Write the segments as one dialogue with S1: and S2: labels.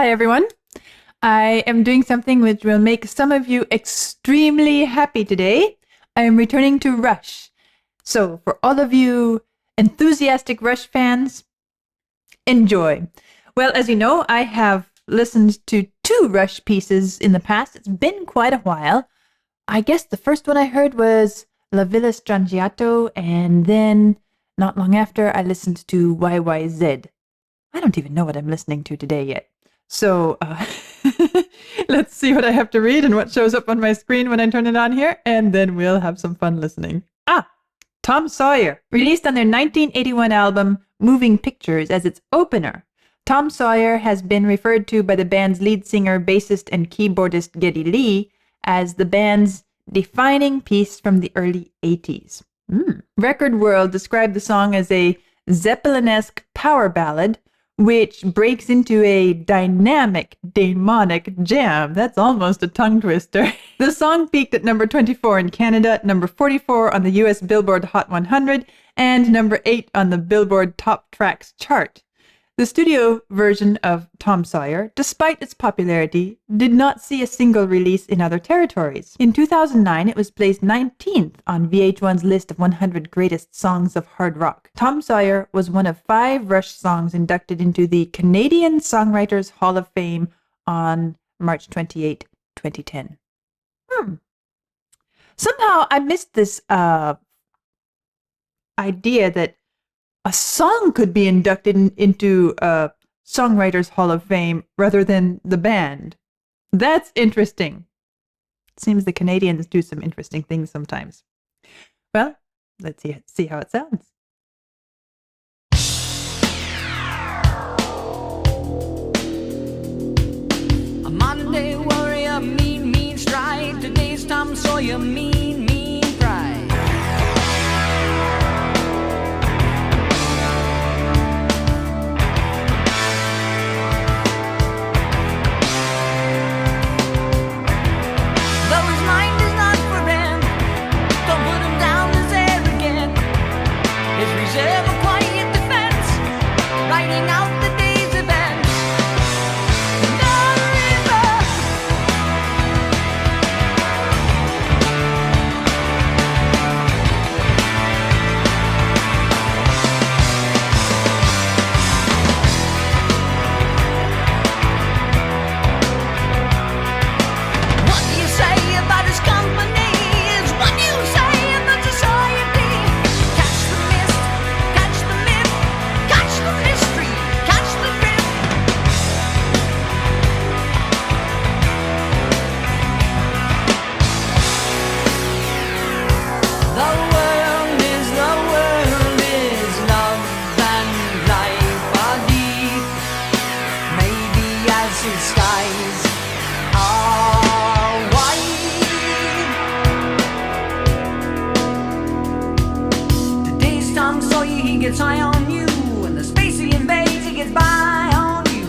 S1: Hi, everyone. I am doing something which will make some of you extremely happy today. I am returning to Rush. So for all of you enthusiastic Rush fans, enjoy. Well, as you know, I have listened to 2 Rush pieces in the past. It's been quite a while. I guess the first one I heard was La Villa Strangiato, and then not long after I listened to YYZ. I don't even know what I'm listening to today yet. So let's see what I have to read and what shows up on my screen when I turn it on here, and then we'll have some fun listening. Tom Sawyer, released on their 1981 album Moving Pictures as its opener. Tom Sawyer has been referred to by the band's lead singer, bassist, and keyboardist Geddy Lee as the band's defining piece from the early 80s. Record World described the song as a Zeppelin-esque power ballad which breaks into a dynamic, demonic jam. That's almost a tongue twister. The song peaked at number 24 in Canada, number 44 on the US Billboard Hot 100, and number 8 on the Billboard Top Tracks chart. The studio version of Tom Sawyer, despite its popularity, did not see a single release in other territories. In 2009, it was placed 19th on VH1's list of 100 greatest songs of hard rock. Tom Sawyer was one of 5 Rush songs inducted into the Canadian Songwriters Hall of Fame on March 28, 2010. Somehow I missed this idea that a song could be inducted into a Songwriters Hall of Fame rather than the band. That's interesting. It seems the Canadians do some interesting things sometimes. Well, let's see how it sounds.
S2: A Monday warrior, mean stride. Today's Tom Sawyer, mean pride. High on you, and the space he invades, he gets by on you.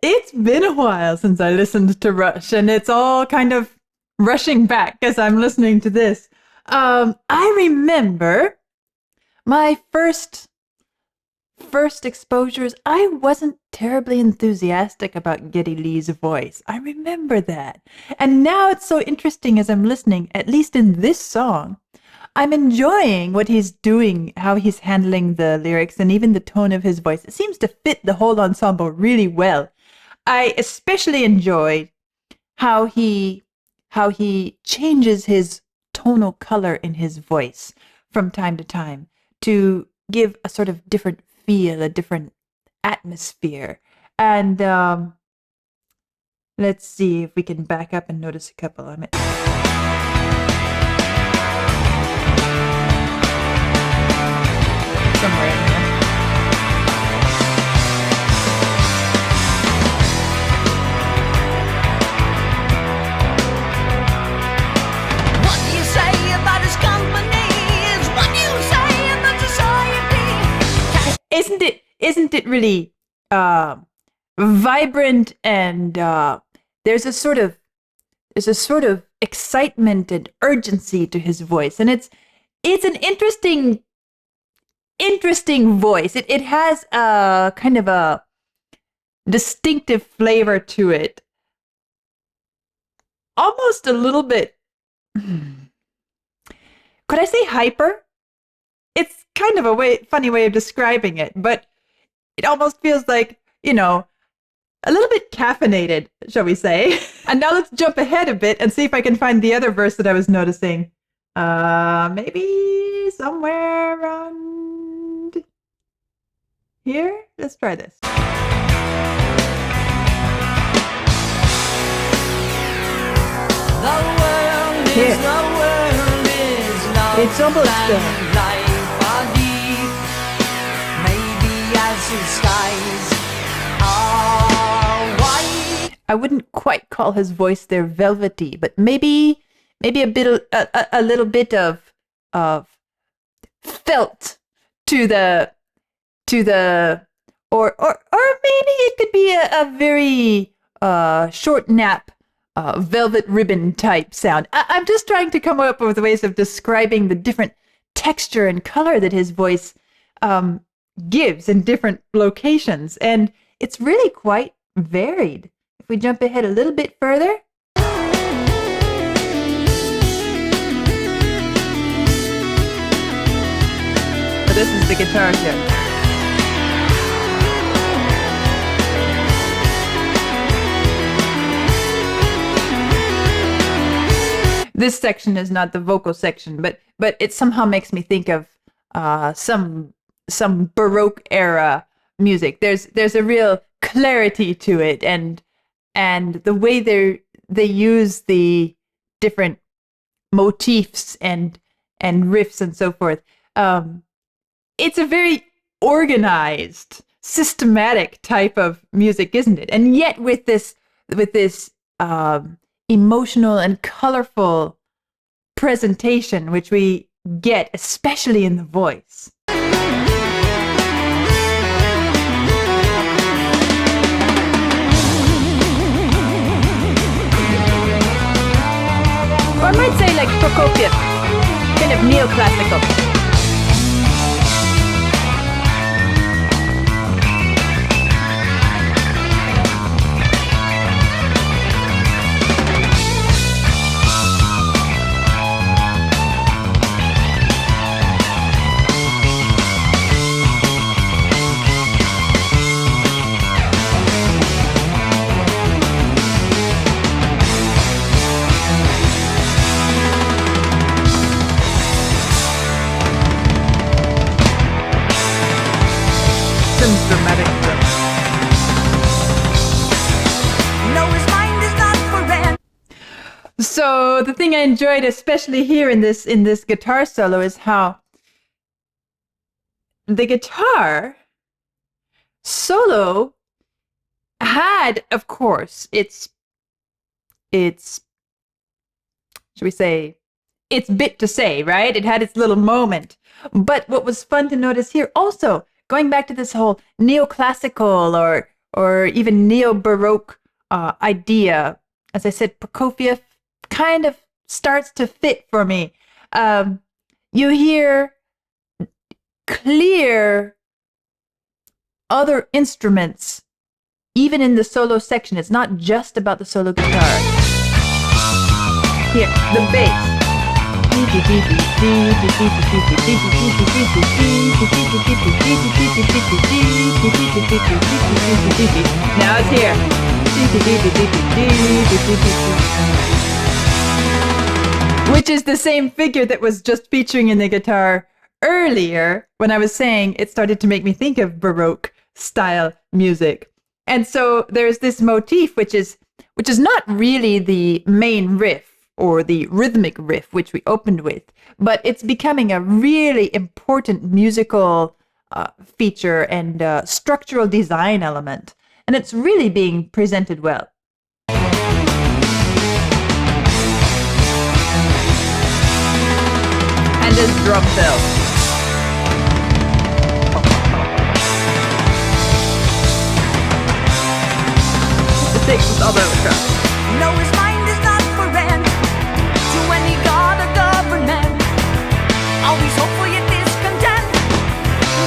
S1: It's been a while since I listened to Rush, and it's all kind of rushing back as I'm listening to this. I remember my first exposures. I wasn't terribly enthusiastic about Geddy Lee's voice. I remember that. And now it's so interesting as I'm listening, at least in this song. I'm enjoying what he's doing, how he's handling the lyrics, and even the tone of his voice. It seems to fit the whole ensemble really well. I especially enjoy how he changes his tonal color in his voice from time to time to give a sort of different feel, a different atmosphere. And let's see if we can back up and notice a couple of it. Somewhere in here. isn't it really vibrant, and there's a sort of excitement and urgency to his voice, and it's an interesting voice. It has a kind of a distinctive flavor to it, almost a little bit. Could I say hyper? It's kind of a funny way of describing it, but it almost feels like, a little bit caffeinated, shall we say. And now let's jump ahead a bit and see if I can find the other verse that I was noticing. Maybe somewhere around here? Let's try this. Here. It's almost I wouldn't quite call his voice there velvety, but maybe a little bit of felt to the or maybe it could be a very short nap velvet ribbon type sound. I'm just trying to come up with ways of describing the different texture and color that his voice gives in different locations, and it's really quite varied. If we jump ahead a little bit further. So this is the guitar here. This section is not the vocal section, but it somehow makes me think of some Baroque era music. There's a real clarity to it, and the way they use the different motifs and riffs and so forth. It's a very organized, systematic type of music, isn't it? And yet with this emotional and colorful presentation, which we get especially in the voice. Or I might say like Prokofiev, kind of neoclassical. So the thing I enjoyed, especially here in this guitar solo, is how the guitar solo had, of course, its should we say, its bit to say, right? It had its little moment. But what was fun to notice here, also going back to this whole neoclassical or even neo-baroque idea, as I said, Prokofiev kind of starts to fit for me. You hear clear other instruments, even in the solo section. It's not just about the solo guitar. Here, the bass. Now it's here. Which is the same figure that was just featuring in the guitar earlier when I was saying it started to make me think of Baroque style music. And so there's this motif which is not really the main riff or the rhythmic riff which we opened with, but it's becoming a really important musical feature and structural design element. And it's really being presented well. And this drum fill. six with all the other crap.
S2: No, his mind is not for rent to any god or government. Always hopeful yet discontent.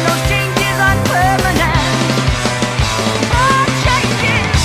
S2: Those changes aren't permanent. Oh, changes.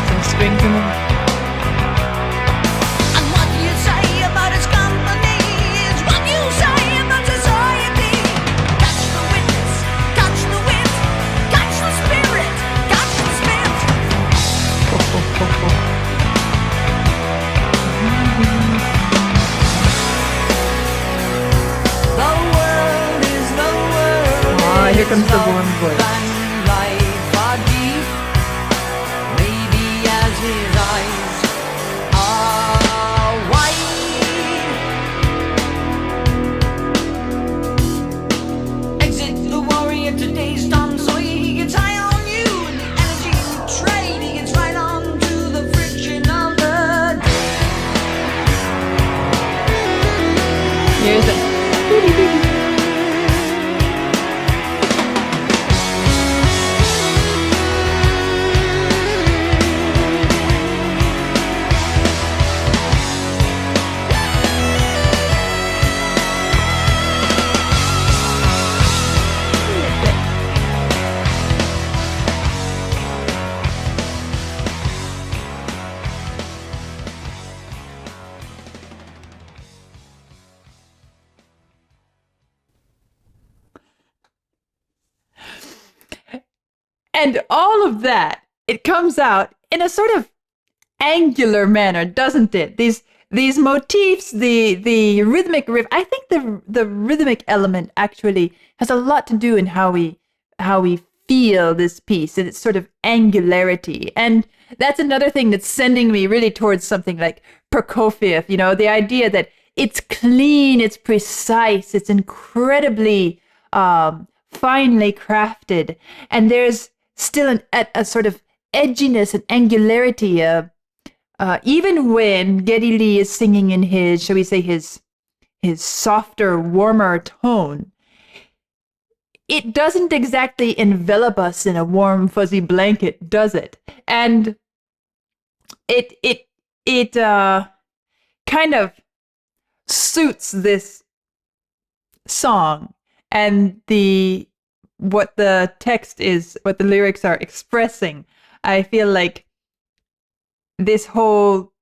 S1: Some strings in them.
S2: And what you say about his company is what you say about society. Catch the witness, catch the wit, catch the spirit, catch the spit. The world is the world.
S1: Ah, here comes the warm voice.
S2: And life are deep. Maybe as his eyes are wide. Exit the warrior, today's Tom Sawyer. He gets high on you and the energy you trade. He gets right on to the friction of the day.
S1: Here's it. And all of that, it comes out in a sort of angular manner, doesn't it? These motifs, the rhythmic riff. I think the rhythmic element actually has a lot to do in how we feel this piece and its sort of angularity. And that's another thing that's sending me really towards something like Prokofiev, you know, the idea that it's clean, it's precise, it's incredibly finely crafted, and there's still a sort of edginess and angularity. Even when Geddy Lee is singing in his, shall we say, his softer, warmer tone, it doesn't exactly envelop us in a warm, fuzzy blanket, does it? And it kind of suits this song and what the text is, what the lyrics are expressing. I feel like this whole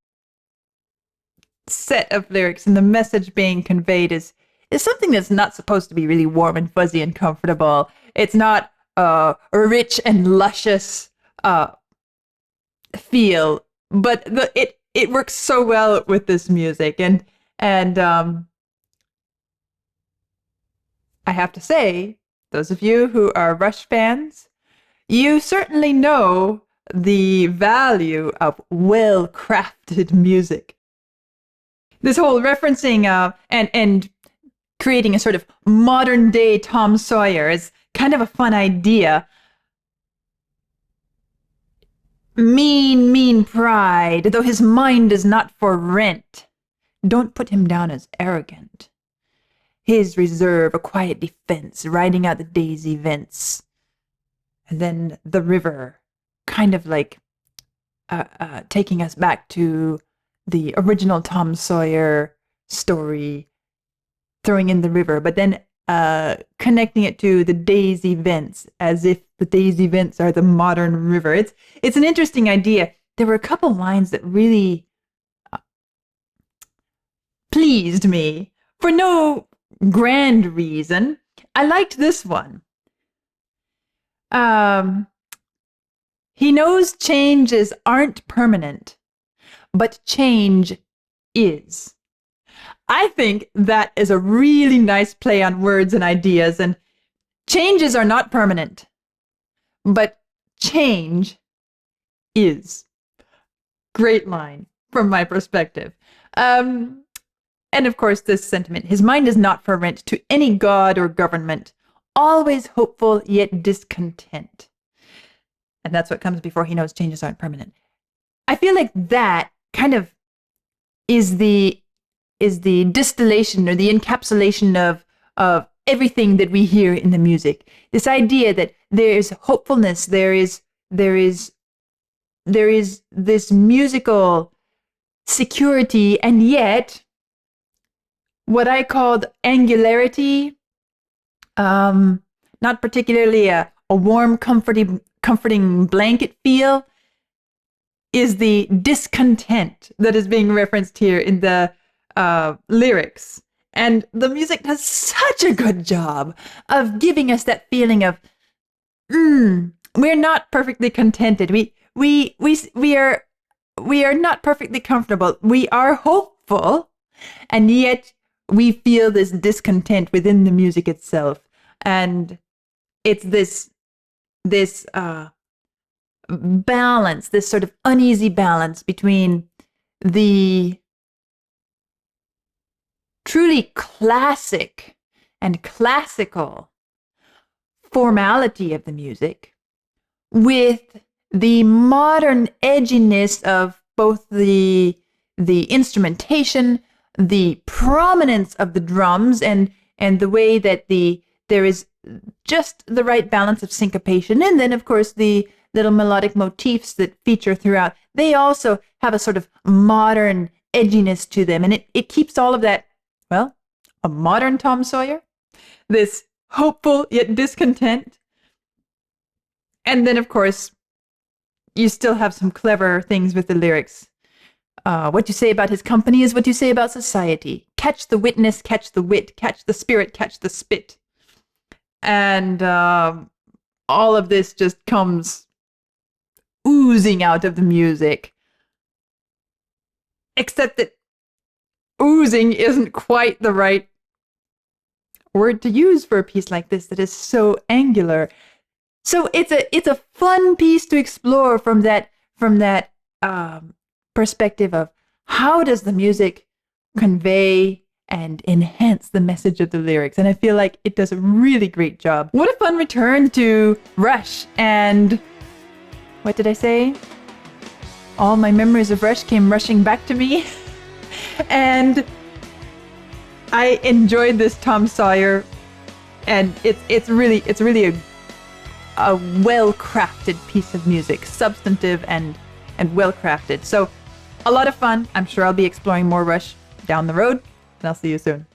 S1: set of lyrics and the message being conveyed is something that's not supposed to be really warm and fuzzy and comfortable. It's not a rich and luscious feel, but it works so well with this music. And I have to say, those of you who are Rush fans, you certainly know the value of well-crafted music. This whole referencing and creating a sort of modern-day Tom Sawyer is kind of a fun idea. Mean pride, though his mind is not for rent. Don't put him down as arrogant. His reserve, a quiet defense, riding out the day's events. And then the river, kind of like taking us back to the original Tom Sawyer story, throwing in the river, but then connecting it to the day's events, as if the day's events are the modern river. It's an interesting idea. There were a couple lines that really pleased me for no grand reason. I liked this one. He knows changes aren't permanent, but change is. I think that is a really nice play on words and ideas, and changes are not permanent, but change is. Great line from my perspective. And of course, this sentiment, his mind is not for rent to any god or government, always hopeful yet discontent. And that's what comes before he knows changes aren't permanent. I feel like that kind of is the distillation or the encapsulation of everything that we hear in the music. This idea that there is hopefulness, there is this musical security, and yet what I called angularity, not particularly a warm, comforting blanket feel, is the discontent that is being referenced here in the lyrics. And the music does such a good job of giving us that feeling of, we're not perfectly contented. We are not perfectly comfortable. We are hopeful, and yet we feel this discontent within the music itself. And it's this balance, this sort of uneasy balance between the truly classic and classical formality of the music with the modern edginess of both the instrumentation, the prominence of the drums, and the way that there is just the right balance of syncopation, and then of course the little melodic motifs that feature throughout. They also have a sort of modern edginess to them, and it keeps all of that, well, a modern Tom Sawyer, this hopeful yet discontent. And then of course you still have some clever things with the lyrics. What you say about his company is what you say about society. Catch the witness, catch the wit, catch the spirit, catch the spit. And all of this just comes oozing out of the music. Except that oozing isn't quite the right word to use for a piece like this that is so angular. So it's a fun piece to explore from that perspective of how does the music convey and enhance the message of the lyrics. And I feel like it does a really great job. What a fun return to Rush. And what did I say? All my memories of Rush came rushing back to me. And I enjoyed this Tom Sawyer. And it's really a well-crafted piece of music, substantive and well-crafted. So a lot of fun. I'm sure I'll be exploring more Rush down the road, and I'll see you soon.